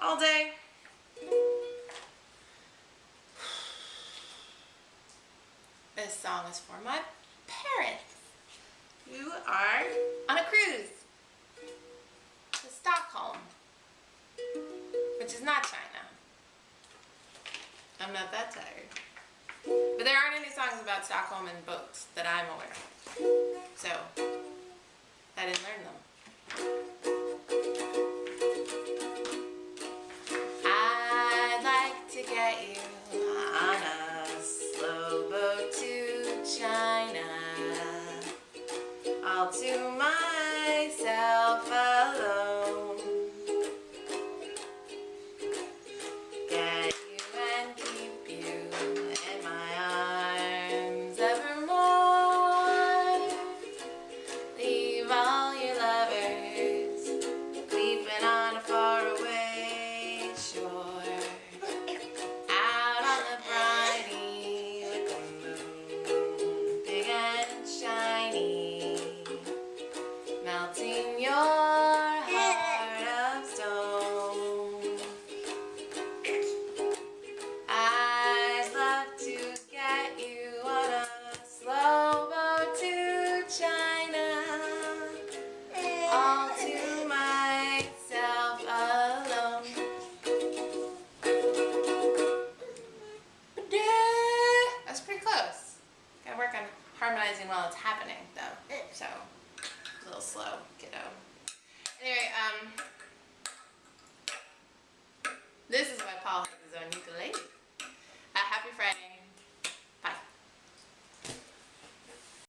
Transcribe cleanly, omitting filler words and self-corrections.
all day. This song is for my parents who are on a cruise to Stockholm, which is not China. I'm not that tired. But there aren't any songs about Stockholm in books that I'm aware of. So, I didn't learn them. I'd like to get you on a slow boat to China, all to myself alone. Get you and keep you in my arms evermore. Leave all your lovers weeping on a faraway shore. Out on the briny with the moon, big and shiny, melting your heart of stone. I'd love to get you on a slow boat to China, all to myself alone. That's pretty close. Gotta work on harmonizing while it's happening, though. So, a little slow, kiddo. Anyway, this is why Paul has his own ukulele. Happy Friday.